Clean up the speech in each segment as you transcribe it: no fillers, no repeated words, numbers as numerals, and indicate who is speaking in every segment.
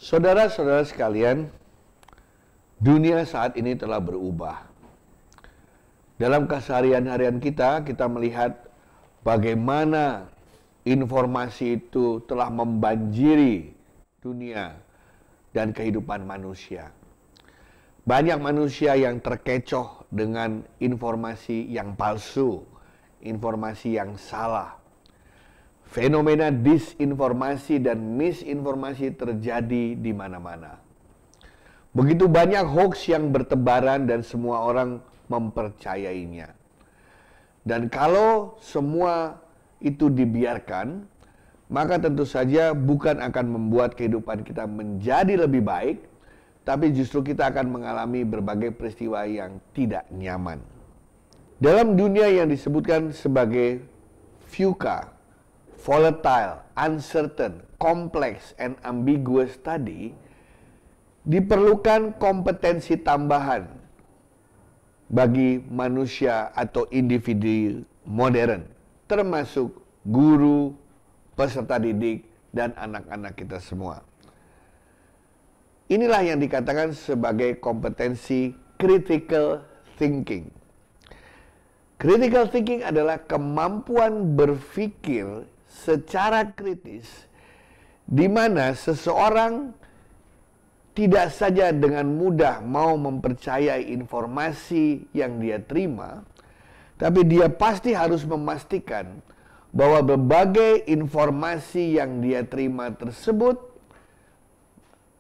Speaker 1: Saudara-saudara sekalian, dunia saat ini telah berubah. Dalam keseharian harian kita melihat bagaimana informasi itu telah membanjiri dunia dan kehidupan manusia. Banyak manusia yang terkecoh dengan informasi yang palsu, informasi yang salah. Fenomena disinformasi dan misinformasi terjadi di mana-mana. Begitu banyak hoax yang bertebaran dan semua orang mempercayainya. Dan kalau semua itu dibiarkan, maka tentu saja bukan akan membuat kehidupan kita menjadi lebih baik, tapi justru kita akan mengalami berbagai peristiwa yang tidak nyaman. Dalam dunia yang disebutkan sebagai VUCA, volatile, uncertain, complex, and ambiguous tadi, diperlukan kompetensi tambahan bagi manusia atau individu modern, termasuk guru, peserta didik, dan anak-anak kita semua. Inilah yang dikatakan sebagai kompetensi critical thinking. Critical thinking adalah kemampuan berpikir secara kritis, di mana seseorang tidak saja dengan mudah mau mempercayai informasi yang dia terima, tapi dia pasti harus memastikan bahwa berbagai informasi yang dia terima tersebut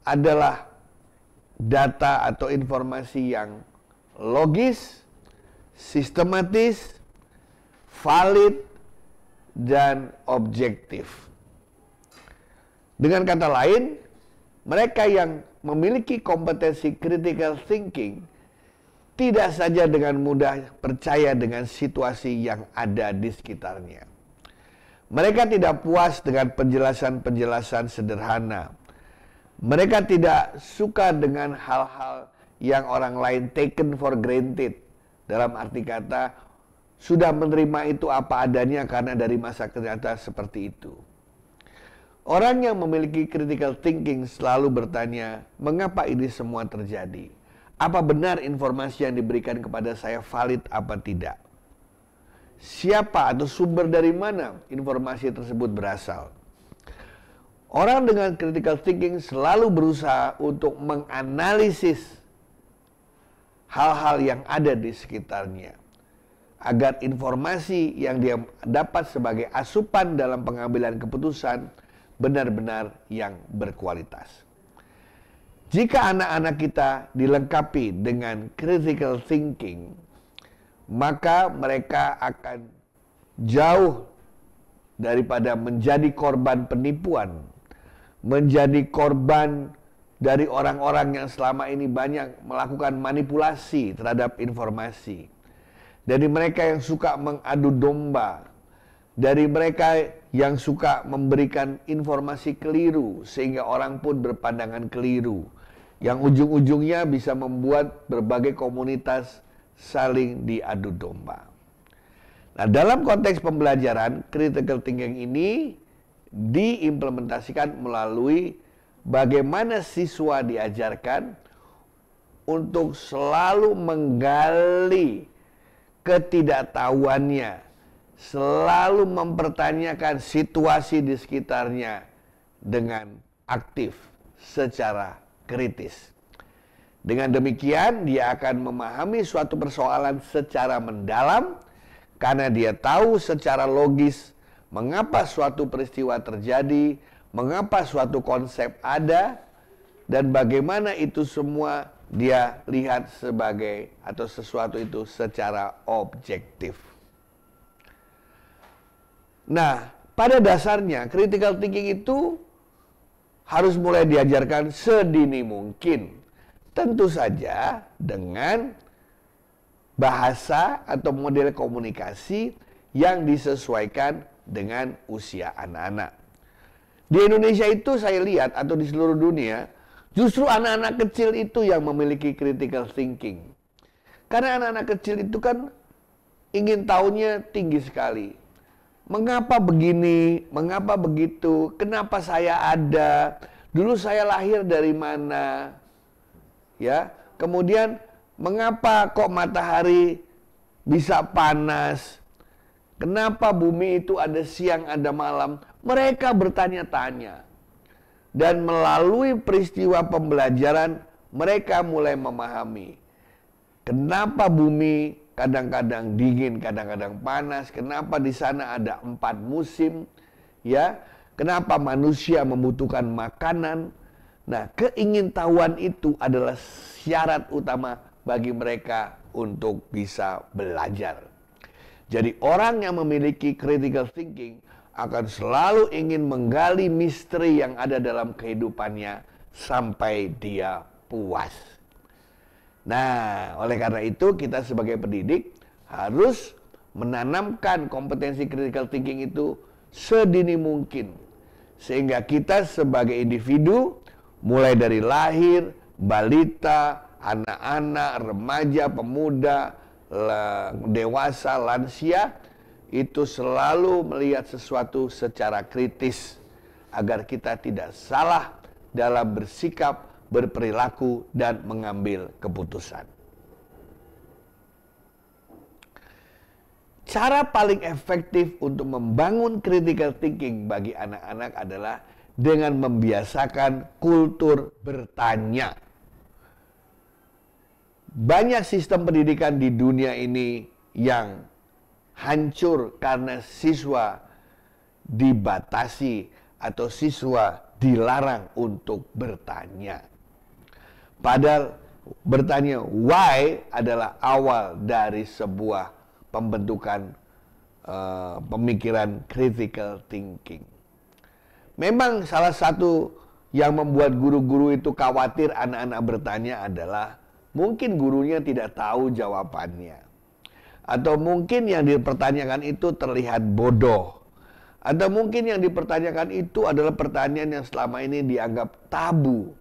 Speaker 1: adalah data atau informasi yang logis, sistematis, valid, dan objektif. Dengan kata lain, mereka yang memiliki kompetensi critical thinking tidak saja dengan mudah percaya dengan situasi yang ada di sekitarnya. Mereka tidak puas dengan penjelasan-penjelasan sederhana. Mereka tidak suka dengan hal-hal yang orang lain taken for granted. Dalam arti kata, sudah menerima itu apa adanya karena dari masa ke nyata seperti itu. Orang yang memiliki critical thinking selalu bertanya, mengapa ini semua terjadi? Apa benar informasi yang diberikan kepada saya valid apa tidak? Siapa atau sumber dari mana informasi tersebut berasal? Orang dengan critical thinking selalu berusaha untuk menganalisis hal-hal yang ada di sekitarnya, agar informasi yang dia dapat sebagai asupan dalam pengambilan keputusan benar-benar yang berkualitas. Jika anak-anak kita dilengkapi dengan critical thinking, maka mereka akan jauh daripada menjadi korban penipuan, menjadi korban dari orang-orang yang selama ini banyak melakukan manipulasi terhadap informasi. Dari mereka yang suka mengadu domba, dari mereka yang suka memberikan informasi keliru sehingga orang pun berpandangan keliru, yang ujung-ujungnya bisa membuat berbagai komunitas saling diadu domba. Nah, dalam konteks pembelajaran, critical thinking ini diimplementasikan melalui bagaimana siswa diajarkan untuk selalu menggali ketidaktahuannya, selalu mempertanyakan situasi di sekitarnya dengan aktif secara kritis. Dengan demikian, dia akan memahami suatu persoalan secara mendalam karena dia tahu secara logis mengapa suatu peristiwa terjadi, mengapa suatu konsep ada, dan bagaimana itu semua dia lihat sebagai atau sesuatu itu secara objektif. Nah, pada dasarnya critical thinking itu harus mulai diajarkan sedini mungkin. Tentu saja dengan bahasa atau model komunikasi yang disesuaikan dengan usia anak-anak. Di Indonesia itu saya lihat atau di seluruh dunia, justru anak-anak kecil itu yang memiliki critical thinking. Karena anak-anak kecil itu kan ingin tahunya tinggi sekali. Mengapa begini? Mengapa begitu? Kenapa saya ada? Dulu saya lahir dari mana? Ya, kemudian mengapa kok matahari bisa panas? Kenapa bumi itu ada siang, ada malam? Mereka bertanya-tanya. Dan melalui peristiwa pembelajaran, mereka mulai memahami. Kenapa bumi kadang-kadang dingin, kadang-kadang panas? Kenapa di sana ada 4 musim? Ya, kenapa manusia membutuhkan makanan? Nah, keingintahuan itu adalah syarat utama bagi mereka untuk bisa belajar. Jadi orang yang memiliki critical thinking akan selalu ingin menggali misteri yang ada dalam kehidupannya sampai dia puas. Nah, oleh karena itu kita sebagai pendidik harus menanamkan kompetensi critical thinking itu sedini mungkin. Sehingga kita sebagai individu mulai dari lahir, balita, anak-anak, remaja, pemuda, dewasa, lansia, itu selalu melihat sesuatu secara kritis agar kita tidak salah dalam bersikap, berperilaku, dan mengambil keputusan. Cara paling efektif untuk membangun critical thinking bagi anak-anak adalah dengan membiasakan kultur bertanya. Banyak sistem pendidikan di dunia ini yang hancur karena siswa dibatasi atau siswa dilarang untuk bertanya. Padahal bertanya why adalah awal dari sebuah pembentukan pemikiran critical thinking. Memang salah satu yang membuat guru-guru itu khawatir anak-anak bertanya adalah mungkin gurunya tidak tahu jawabannya. Atau mungkin yang dipertanyakan itu terlihat bodoh. Atau mungkin yang dipertanyakan itu adalah pertanyaan yang selama ini dianggap tabu.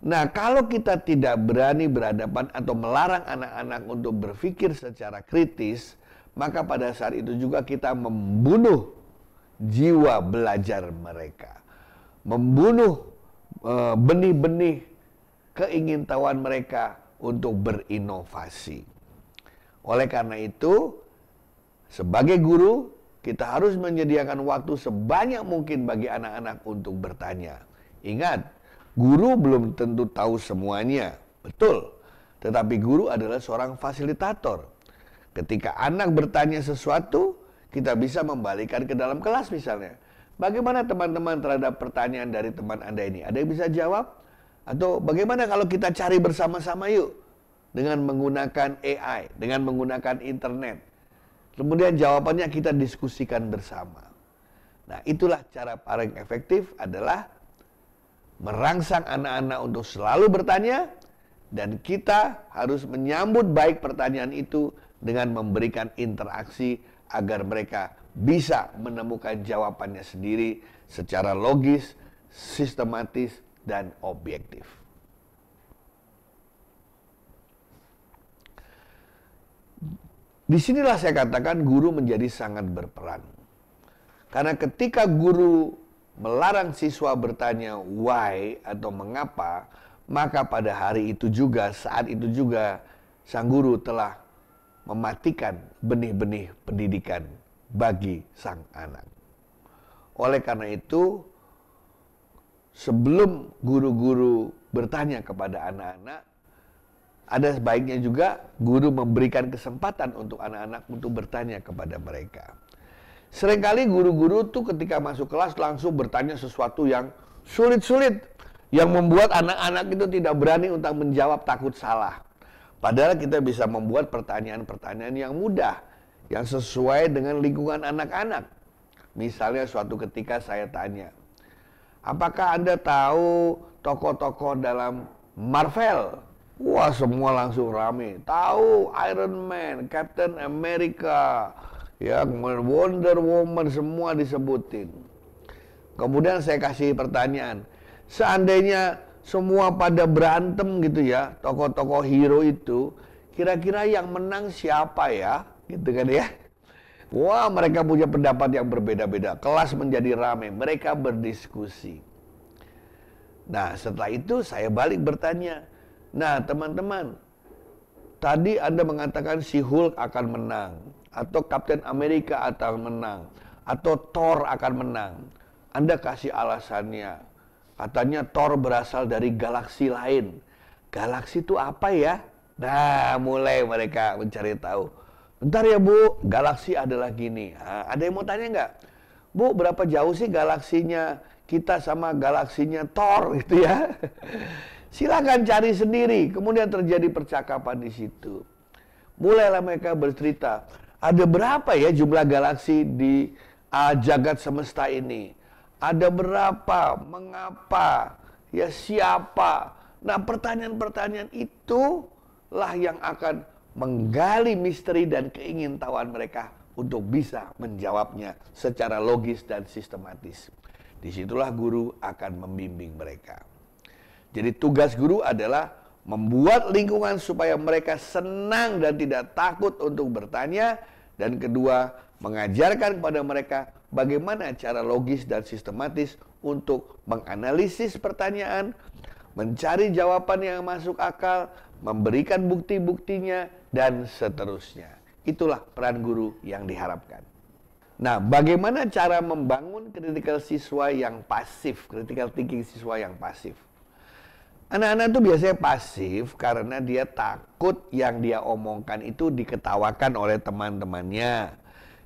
Speaker 1: Nah, kalau kita tidak berani berhadapan atau melarang anak-anak untuk berpikir secara kritis, maka pada saat itu juga kita membunuh jiwa belajar mereka. Membunuh benih-benih keingintahuan mereka untuk berinovasi. Oleh karena itu, sebagai guru, kita harus menyediakan waktu sebanyak mungkin bagi anak-anak untuk bertanya. Ingat, guru belum tentu tahu semuanya, betul. Tetapi guru adalah seorang fasilitator. Ketika anak bertanya sesuatu, kita bisa membalikan ke dalam kelas misalnya. Bagaimana teman-teman terhadap pertanyaan dari teman Anda ini? Ada yang bisa jawab? Atau bagaimana kalau kita cari bersama-sama yuk? Dengan menggunakan AI, dengan menggunakan internet. Kemudian jawabannya kita diskusikan bersama. Nah, itulah cara paling efektif adalah merangsang anak-anak untuk selalu bertanya, dan kita harus menyambut baik pertanyaan itu dengan memberikan interaksi agar mereka bisa menemukan jawabannya sendiri secara logis, sistematis, dan objektif. Disinilah saya katakan guru menjadi sangat berperan. Karena ketika guru melarang siswa bertanya why atau mengapa, maka pada hari itu juga, saat itu juga, sang guru telah mematikan benih-benih pendidikan bagi sang anak. Oleh karena itu, sebelum guru-guru bertanya kepada anak-anak, ada sebaiknya juga guru memberikan kesempatan untuk anak-anak untuk bertanya kepada mereka. Seringkali guru-guru tuh ketika masuk kelas langsung bertanya sesuatu yang sulit-sulit, yang membuat anak-anak itu tidak berani untuk menjawab, takut salah. Padahal kita bisa membuat pertanyaan-pertanyaan yang mudah, yang sesuai dengan lingkungan anak-anak. Misalnya suatu ketika saya tanya, apakah Anda tahu tokoh-tokoh dalam Marvel? Wah, semua langsung rame. Tahu Iron Man, Captain America, ya, Wonder Woman, semua disebutin. Kemudian saya kasih pertanyaan, seandainya semua pada berantem gitu ya, tokoh-tokoh hero itu, kira-kira yang menang siapa ya? Gitu kan ya. Wah, mereka punya pendapat yang berbeda-beda. Kelas menjadi ramai, mereka berdiskusi. Nah, setelah itu saya balik bertanya, nah teman-teman, tadi Anda mengatakan si Hulk akan menang, atau Captain America akan menang, atau Thor akan menang. Anda kasih alasannya. Katanya Thor berasal dari galaksi lain. Galaksi itu apa ya? Nah, mulai mereka mencari tahu. Bentar ya Bu, galaksi adalah gini. Nah, ada yang mau tanya nggak? Bu, berapa jauh sih galaksinya kita sama galaksinya Thor gitu ya? Silakan cari sendiri. Kemudian terjadi percakapan di situ. Mulailah mereka bercerita. Ada berapa ya jumlah galaksi di jagat semesta ini? Ada berapa? Mengapa? Ya siapa? Nah, pertanyaan-pertanyaan itulah yang akan menggali misteri dan keingintahuan mereka untuk bisa menjawabnya secara logis dan sistematis. Disitulah guru akan membimbing mereka. Jadi tugas guru adalah membuat lingkungan supaya mereka senang dan tidak takut untuk bertanya. Dan kedua, mengajarkan kepada mereka bagaimana cara logis dan sistematis untuk menganalisis pertanyaan, mencari jawaban yang masuk akal, memberikan bukti-buktinya, dan seterusnya. Itulah peran guru yang diharapkan. Nah, bagaimana cara membangun critical siswa yang pasif, critical thinking siswa yang pasif? Anak-anak itu biasanya pasif karena dia takut yang dia omongkan itu diketawakan oleh teman-temannya.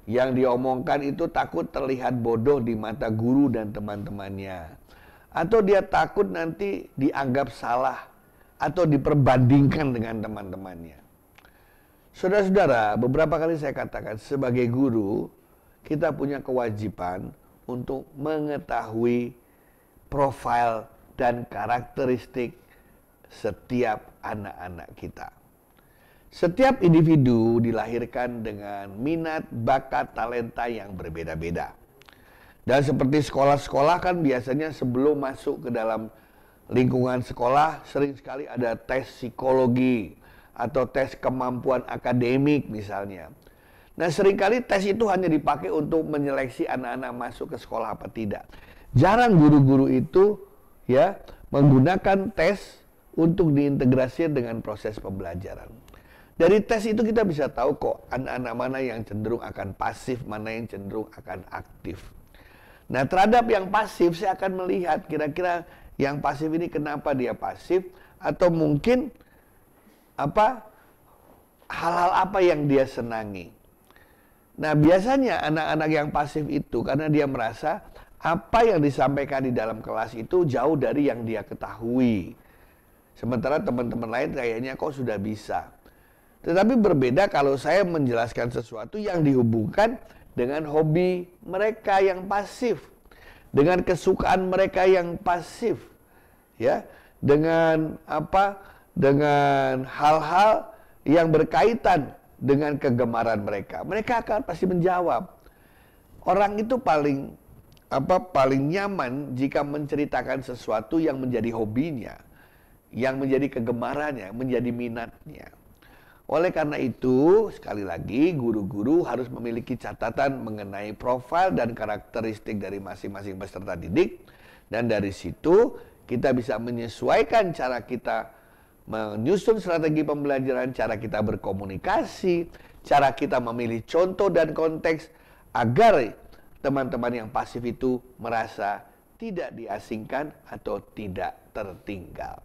Speaker 1: Yang dia omongkan itu takut terlihat bodoh di mata guru dan teman-temannya. Atau dia takut nanti dianggap salah atau diperbandingkan dengan teman-temannya. Saudara-saudara, beberapa kali saya katakan sebagai guru, kita punya kewajiban untuk mengetahui profil dan karakteristik setiap anak-anak kita. Setiap individu dilahirkan dengan minat, bakat, talenta yang berbeda-beda. Dan seperti sekolah-sekolah kan biasanya sebelum masuk ke dalam lingkungan sekolah sering sekali ada tes psikologi atau tes kemampuan akademik misalnya. Nah, seringkali tes itu hanya dipakai untuk menyeleksi anak-anak masuk ke sekolah apa tidak. Jarang guru-guru itu ya menggunakan tes untuk diintegrasi dengan proses pembelajaran. Dari tes itu kita bisa tahu kok anak-anak mana yang cenderung akan pasif, mana yang cenderung akan aktif. Nah, terhadap yang pasif saya akan melihat kira-kira yang pasif ini kenapa dia pasif, atau mungkin hal-hal apa yang dia senangi. Nah, biasanya anak-anak yang pasif itu karena dia merasa apa yang disampaikan di dalam kelas itu jauh dari yang dia ketahui. Sementara teman-teman lain kayaknya kok sudah bisa. Tetapi berbeda kalau saya menjelaskan sesuatu yang dihubungkan dengan hobi mereka yang pasif, dengan kesukaan mereka yang pasif, ya, dengan dengan hal-hal yang berkaitan dengan kegemaran mereka. Mereka akan pasti menjawab. Orang itu paling nyaman jika menceritakan sesuatu yang menjadi hobinya, yang menjadi kegemarannya, menjadi minatnya. Oleh karena itu, sekali lagi guru-guru harus memiliki catatan mengenai profil dan karakteristik dari masing-masing peserta didik. Dan dari situ kita bisa menyesuaikan cara kita menyusun strategi pembelajaran, cara kita berkomunikasi, cara kita memilih contoh dan konteks agar teman-teman yang pasif itu merasa tidak diasingkan atau tidak tertinggal.